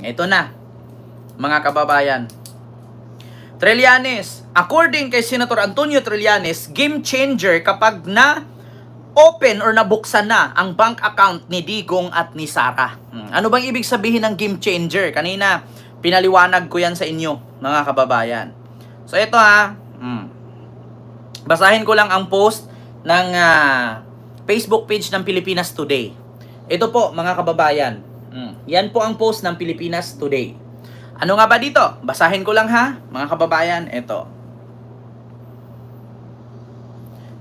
Ito na, mga kababayan. Trillanes, according kay Senator Antonio Trillanes, game changer kapag na-open or nabuksan na ang bank account ni Digong at ni Sara. Ano bang ibig sabihin ng game changer? Kanina, pinaliwanag ko yan sa inyo, mga kababayan. So ito basahin ko lang ang post ng Facebook page ng Pilipinas Today. Ito po, mga kababayan. Yan po ang post ng Pilipinas Today. Ano nga ba dito? Basahin ko lang mga kababayan. Ito.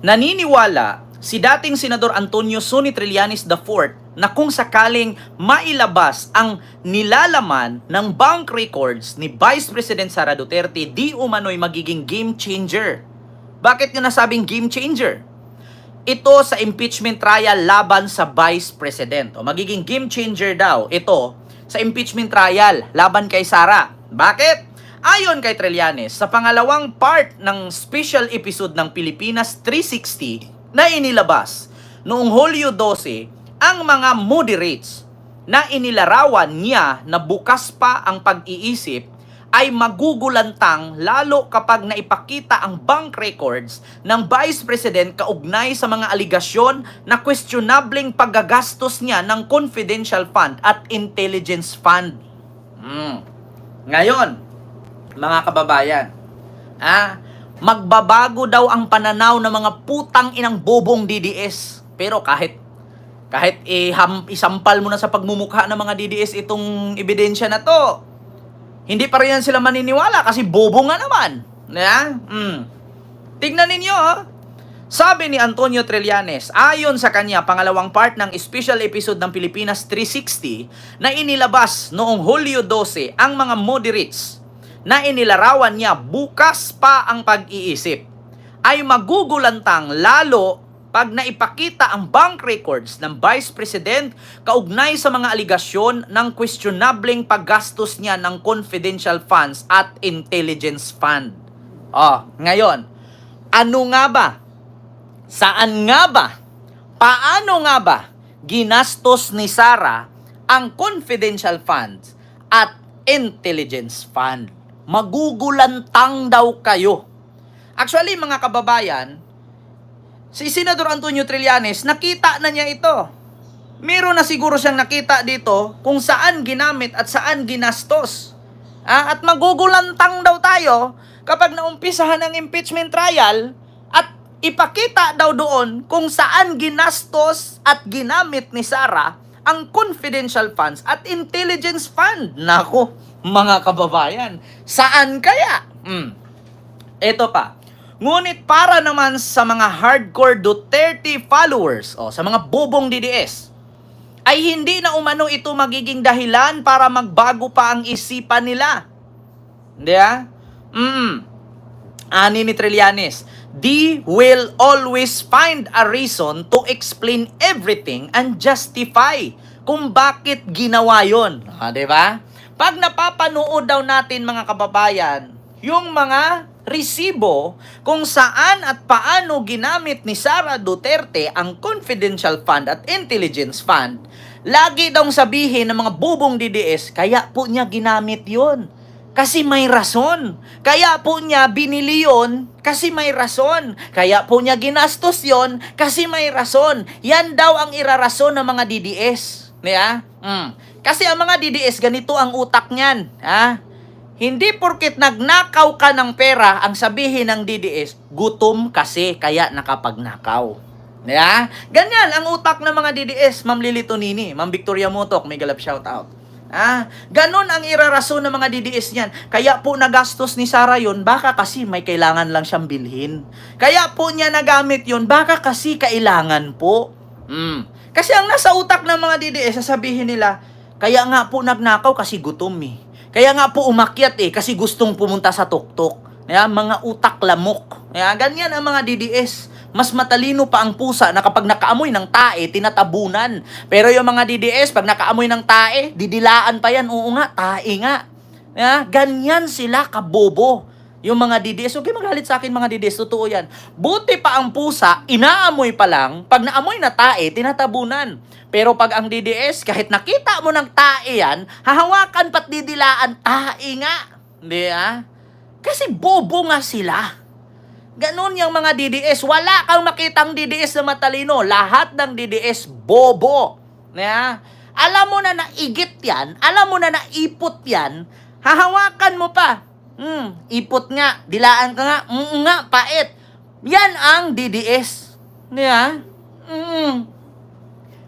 Naniniwala si dating Senador Antonio Sonny Trillanes IV na kung sakaling mailabas ang nilalaman ng bank records ni Vice President Sara Duterte, di umano'y magiging game changer. Bakit nyo nasabing game changer? Ito sa impeachment trial laban sa Vice President. O magiging game changer daw ito sa impeachment trial laban kay Sara. Bakit? Ayon kay Trillanes, sa pangalawang part ng special episode ng Pilipinas 360 na inilabas noong Hulyo 12, ang mga moderates na inilarawan niya na bukas pa ang pag-iisip ay magugulantang lalo kapag naipakita ang bank records ng Vice President kaugnay sa mga aligasyon na questionableng paggagastos niya ng confidential fund at intelligence fund. Ngayon, mga kababayan, magbabago daw ang pananaw ng mga putang inang bobong DDS. Pero kahit isampal mo na sa pagmumukha ng mga DDS itong ebidensya na to, hindi pa rin sila maniniwala kasi bobo nga naman. Tignan ninyo, Sabi ni Antonio Trillanes, ayon sa kanya, pangalawang part ng special episode ng Pilipinas 360 na inilabas noong Hulyo 12, ang mga moderates na inilarawan niya bukas pa ang pag-iisip ay magugulantang lalo pag naipakita ang bank records ng Vice President kaugnay sa mga aligasyon ng questionableng paggastos niya ng confidential funds at intelligence fund. Ngayon, ano nga ba? Saan nga ba? Paano nga ba ginastos ni Sara ang confidential funds at intelligence fund? Magugulantang daw kayo. Actually, mga kababayan, si Senador Antonio Trillanes, nakita na niya ito. Meron na siguro siyang nakita dito kung saan ginamit at saan ginastos. At magugulantang daw tayo kapag naumpisahan ang impeachment trial at ipakita daw doon kung saan ginastos at ginamit ni Sara ang confidential funds at intelligence fund. Nako, mga kababayan, saan kaya? Ito pa. Ngunit para naman sa mga hardcore Duterte followers o sa mga bobong DDS, ay hindi na umano ito magiging dahilan para magbago pa ang isipan nila. Hindi Ani ni Trillanes, they will always find a reason to explain everything and justify kung bakit ginawa yon. Diba? Pag napapanood daw natin, mga kababayan, yung mga resibo kung saan at paano ginamit ni Sara Duterte ang confidential fund at intelligence fund, lagi daw sabihin ng mga bubong DDS, kaya po niya ginamit yon kasi may rason. Kaya po niya binili yon kasi may rason. Kaya po niya ginastos yon kasi may rason. Yan daw ang irarason ng mga DDS. Kasi ang mga DDS, ganito ang utak niyan. Hindi porket nagnakaw ka ng pera, ang sabihin ng DDS, gutom kasi kaya nakapagnakaw. Ganyan ang utak ng mga DDS, Ma'am Lilito Nini, Ma'am Victoria Motok, may galap shoutout. Ganon ang irarason ng mga DDS niyan. Kaya po nagastos ni Sara yon, baka kasi may kailangan lang siyang bilhin. Kaya po niya nagamit yon, baka kasi kailangan po. Kasi ang nasa utak ng mga DDS, sasabihin nila, kaya nga po nagnakaw kasi gutom Kaya nga po umakyat kasi gustong pumunta sa tuktok. Mga utak lamok. Ganyan ang mga DDS. Mas matalino pa ang pusa na kapag nakaamoy ng tae, tinatabunan. Pero yung mga DDS, pag nakaamoy ng tae, didilaan pa yan. Oo nga, tae nga. Ganyan sila kabobo. Yung mga DDS, okay magalit sa akin mga DDS, totoo yan. Buti pa ang pusa, inaamoy pa lang, pag naamoy na tae, tinatabunan. Pero pag ang DDS, kahit nakita mo ng tae yan, hahawakan pat didilaan, tae nga. Hindi Kasi bobo nga sila. Ganon yung mga DDS. Wala kang makitang DDS na matalino. Lahat ng DDS, bobo. Alam mo na naigit yan, alam mo na naipot yan, hahawakan mo pa. Ipot nga, dilaan ka nga, nga, pait. Yan ang DDS.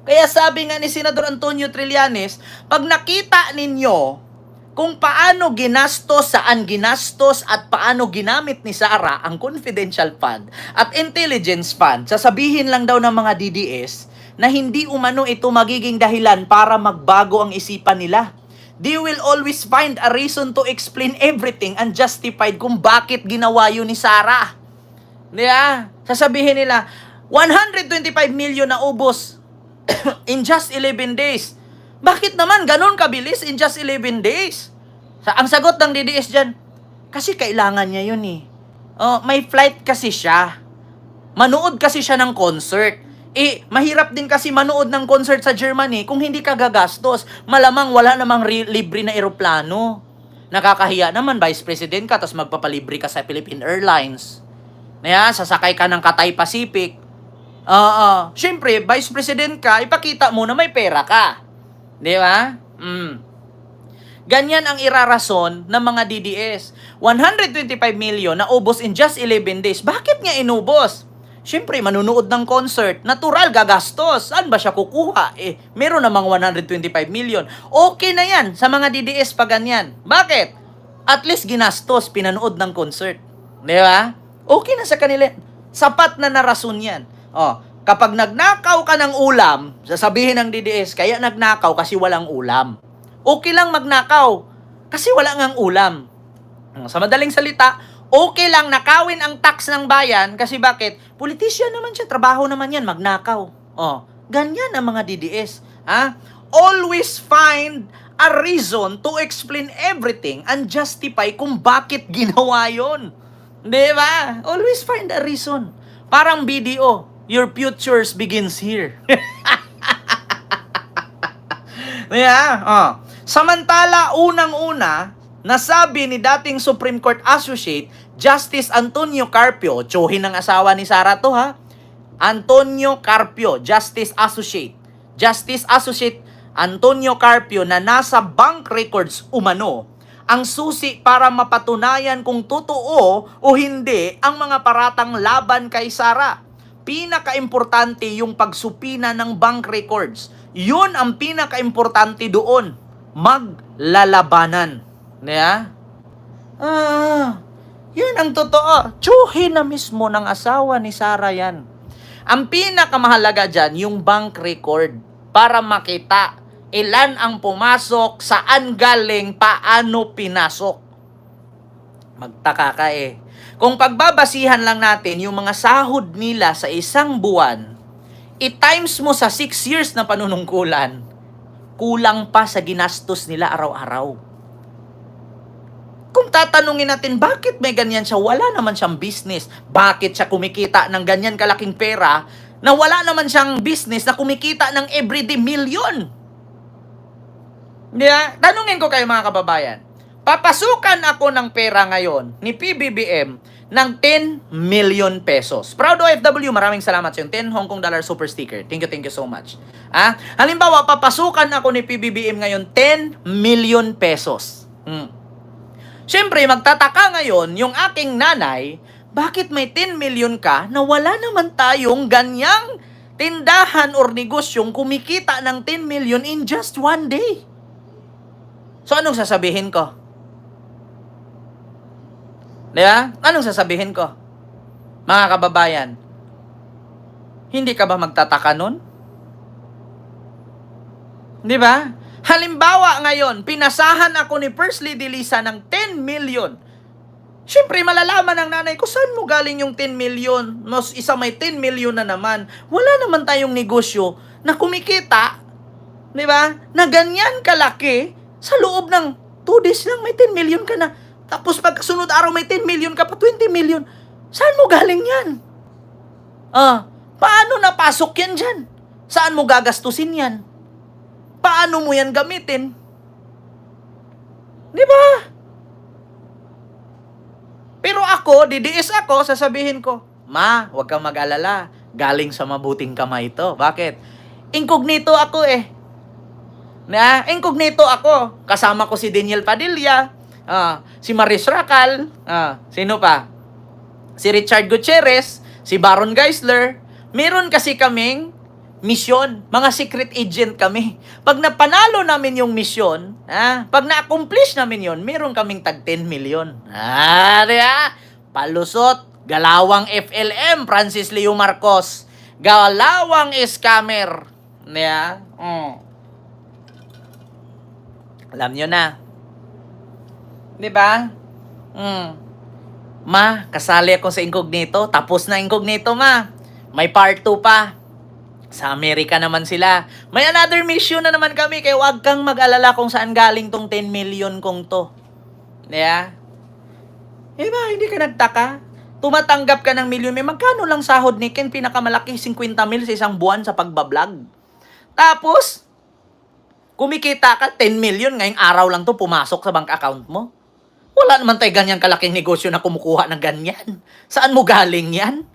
Kaya sabi nga ni Senador Antonio Trillanes, pag nakita ninyo kung paano ginastos, saan ginastos, at paano ginamit ni Sara ang confidential fund at intelligence fund, sasabihin lang daw ng mga DDS na hindi umano ito magiging dahilan para magbago ang isipan nila. They will always find a reason to explain everything and justified kung bakit ginawa yun ni Sara. Sasabihin nila, 125 million na ubos in just 11 days. Bakit naman ganun kabilis in just 11 days? Ang sagot ng DDS dyan, kasi kailangan niya yun may flight kasi siya. Manood kasi siya ng concert. Mahirap din kasi manood ng concert sa Germany kung hindi ka gagastos. Malamang wala namang libre na eroplano. Nakakahiya naman, Vice President ka, tapos magpapalibre ka sa Philippine Airlines. Sasakay ka ng Cathay Pacific. Siyempre, Vice President ka, ipakita mo na may pera ka. Di ba? Ganyan ang irarason ng mga DDS. 125 million na ubos in just 11 days. Bakit nga inubos? Siyempre, manunood ng concert. Natural, gagastos. Saan ba siya kukuha? Meron namang 125 million. Okay na yan sa mga DDS pa ganyan. Bakit? At least ginastos, pinanood ng concert. Di ba? Okay na sa kanila. Sapat na narason yan. Kapag nagnakaw ka ng ulam, sasabihin ng DDS, kaya nagnakaw kasi walang ulam. Okay lang magnakaw kasi wala ngang ulam. Sa madaling salita, okay lang nakawin ang tax ng bayan kasi bakit? Politician naman siya, trabaho naman yan, magnakaw. Ganyan ang mga DDS. Always find a reason to explain everything and justify kung bakit ginawa yun. Di ba? Always find a reason. Parang BDO. Your futures begins here. Samantala, unang-una, nasabi ni dating Supreme Court Associate Justice Antonio Carpio, tsuhin ng asawa ni Sara to Antonio Carpio, Justice Associate. Justice Associate Antonio Carpio na nasa bank records umano ang susi para mapatunayan kung totoo o hindi ang mga paratang laban kay Sara. Pinaka-importante yung pagsupina ng bank records. Yun ang pinaka-importante doon. Maglalabanan. Yun ang totoo. Tsuhin na mismo ng asawa ni Sara yan. Ang pinakamahalaga dyan, yung bank record. Para makita ilan ang pumasok, saan galing, paano pinasok. Magtaka ka Kung pagbabasihan lang natin yung mga sahod nila sa isang buwan, i-times mo sa 6 years na panunungkulan, kulang pa sa ginastos nila araw-araw. Kung tatanungin natin, bakit may ganyan siya? Wala naman siyang business. Bakit siya kumikita ng ganyan kalaking pera na wala naman siyang business na kumikita ng everyday million? Tanungin ko kayo mga kababayan, papasukan ako ng pera ngayon ni PBBM ng 10 million pesos. Proud OFW, maraming salamat sa yung 10 Hong Kong dollar super sticker. Thank you so much. Halimbawa, papasukan ako ni PBBM ngayon 10 million pesos. Siyempre, magtataka ngayon yung aking nanay, bakit may 10 million ka na wala naman tayong ganyang tindahan or negosyong kumikita ng 10 million in just one day? So, anong sasabihin ko? Diba? Anong sasabihin ko? Mga kababayan, hindi ka ba magtataka nun? Diba? Halimbawa ngayon, pinasahan ako ni First Lady Lisa ng 10 million. Siyempre, malalaman ng nanay ko, saan mo galing yung 10 million? Mas isa may 10 million na naman. Wala naman tayong negosyo na kumikita, diba? Na ganyan kalaki, sa loob ng 2 days lang may 10 million ka na. Tapos pag sunod araw may 10 million ka pa, 20 million. Saan mo galing yan? Paano napasok yan dyan? Saan mo gagastusin yan? Paano mo yan gamitin? Di ba? Pero ako, didiis ako, sasabihin ko, Ma, huwag kang mag-alala. Galing sa mabuting kamay ito. Bakit? Incognito ako eh. Incognito ako. Kasama ko si Daniel Padilla, si Maris Racal, sino pa? Si Richard Gutierrez, si Baron Geisler. Meron kasi kaming misyon. Mga secret agent kami. Pag napanalo namin yung misyon, pag na-accomplish namin yon, meron kaming tag 10 million. Diba? Palusot, galawang FLM, Francis Leo Marcos. Galawang scammer. Diba? Alam nyo na. Diba? Ma, kasali ako sa incognito. Tapos na incognito, ma. May part 2 pa. Sa Amerika naman sila. May another mission na naman kami. Kaya huwag kang mag-alala kung saan galing tong 10 million kong to. Yeah? Diba, hindi ka nagtaka? Tumatanggap ka ng milyon. May magkano lang sahod ni Ken? Pinakamalaki, 50 mil sa isang buwan sa pagbablog. Tapos, kumikita ka, 10 million. Ngayong araw lang to pumasok sa bank account mo. Wala naman tayo ganyang kalaking negosyo na kumukuha ng ganyan. Saan mo galing yan?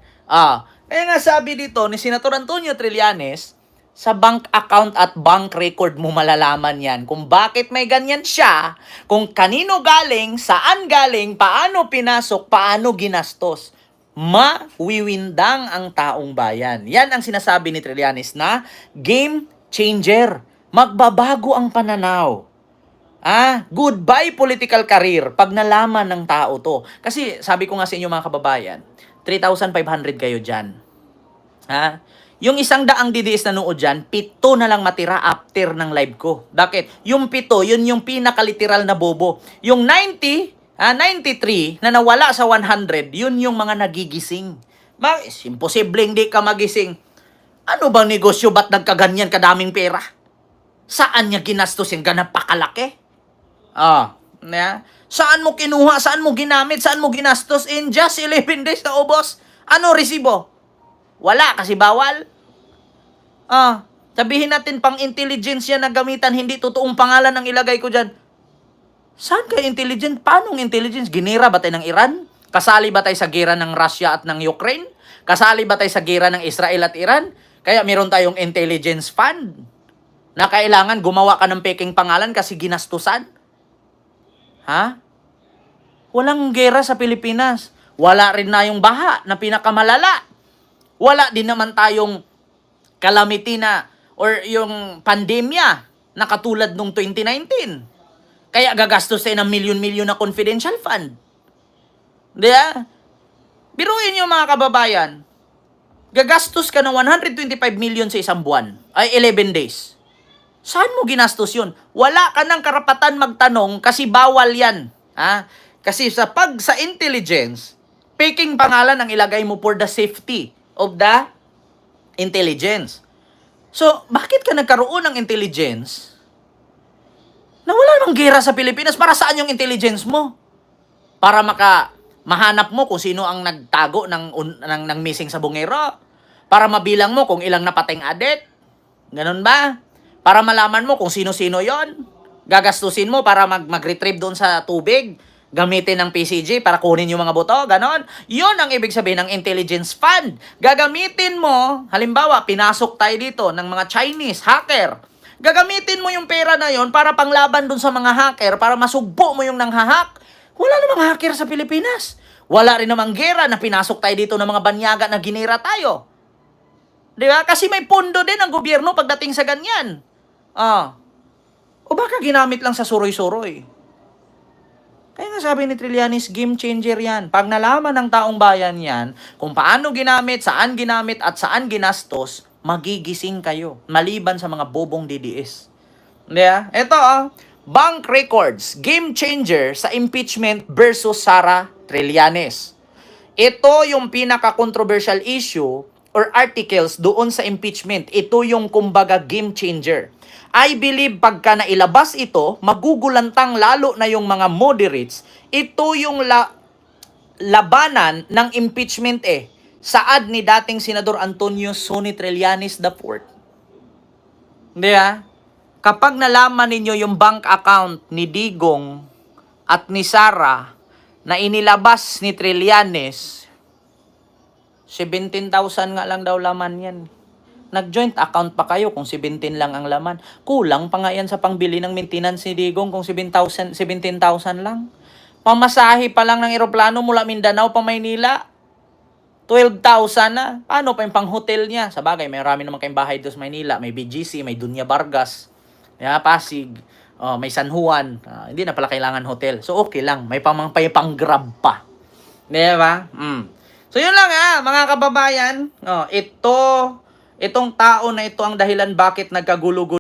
Kaya nga sabi dito ni Senator Antonio Trillanes, sa bank account at bank record mo malalaman yan kung bakit may ganyan siya, kung kanino galing, saan galing, paano pinasok, paano ginastos. Mawiwindang ang taong bayan. Yan ang sinasabi ni Trillanes na game changer. Magbabago ang pananaw. Goodbye political career pag nalaman ng tao to. Kasi sabi ko nga sa inyo mga kababayan, 3,500 kayo dyan. Yung 100 DDS na nood dyan, 7 na lang matira after ng live ko. Bakit? Yung 7, yun yung pinakaliteral na bobo. Yung 93 na nawala sa 100, yun yung mga nagigising. Imposible hindi ka magising. Ano bang negosyo? Ba't nagkaganyan kadaming pera? Saan niya ginastos yung ganap pakalaki? Saan mo kinuha? Saan mo ginamit? Saan mo ginastos? In just 11 days na ubos. Ano resibo? Wala kasi bawal. Sabihin natin pang intelligence yan na gamitan, hindi totoong pangalan ang ilagay ko dyan. Saan kayo intelligent? Paanong intelligence? Ginira ba tayo ng Iran? Kasali ba tayo sa gera ng Russia at ng Ukraine? Kasali ba tayo sa gera ng Israel at Iran? Kaya meron tayong intelligence fund na kailangan gumawa ka ng peking pangalan kasi ginastusan. Walang gera sa Pilipinas. Wala rin na yung baha na pinakamalala. Wala din naman tayong calamity na or yung pandemya na katulad nung 2019. Kaya gagastos tayo ng milyon-milyon na confidential fund. Diba? Biruin nyo mga kababayan, gagastos ka ng 125 million sa isang buwan, ay 11 days. Saan mo ginastos yun? Wala ka ng karapatan magtanong kasi bawal yan. Kasi sa intelligence, peking pangalan ang ilagay mo for the safety of the intelligence. So, bakit ka nagkaroon ng intelligence na wala namang gera sa Pilipinas? Para saan yung intelligence mo? Para mahanap mo kung sino ang nagtago ng missing sa bungero? Para mabilang mo kung ilang napateng adik? Ganun ba? Para malaman mo kung sino-sino yon? Gagastusin mo para mag-retrieve doon sa tubig? Gamitin ng PCG para kunin yung mga buto? Ganon? Yun ang ibig sabihin ng intelligence fund. Gagamitin mo, halimbawa, pinasok tayo dito ng mga Chinese hacker. Gagamitin mo yung pera na yon para panglaban dun sa mga hacker, para masugbo mo yung nanghahak. Wala namang hacker sa Pilipinas. Wala rin namang gera na pinasok tayo dito ng mga banyaga na ginira tayo. Di ba? Kasi may pondo din ang gobyerno pagdating sa ganyan. O baka ginamit lang sa suroy-suroy. Kaya nga sabi ni Trillanes, game changer yan. Pag nalaman ng taong bayan yan, kung paano ginamit, saan ginamit, at saan ginastos, magigising kayo. Maliban sa mga bobong DDS. Yeah? Ito, bank records, game changer sa impeachment versus Sara Trillanes. Ito yung pinaka-controversial issue or articles doon sa impeachment. Ito yung kumbaga game changer. I believe pagka nailabas ito, magugulantang lalo na yung mga moderates. Ito yung labanan ng impeachment saad ni dating Senador Antonio Sonny Trillanes IV. Hindi Kapag nalaman ninyo yung bank account ni Digong at ni Sara na inilabas ni Trillanes, 17,000 nga lang daw laman yan. Nag-joint account pa kayo kung 17 lang ang laman. Kulang pa nga yan sa pangbili ng maintenance ni Digong kung 17,000 lang. Pamasahe pa lang ng eroplano mula Mindanao pa Maynila, 12,000 na. Paano pa yung pang-hotel niya? Sa bagay, may marami naman kayong bahay doon sa Maynila. May BGC, may Dunya Vargas, Pasig, may San Juan. Hindi na pala kailangan hotel. So, okay lang. May pang-grab pa. Di ba? So, yun lang mga kababayan. Itong tao na ito ang dahilan bakit nagkagulo-gulo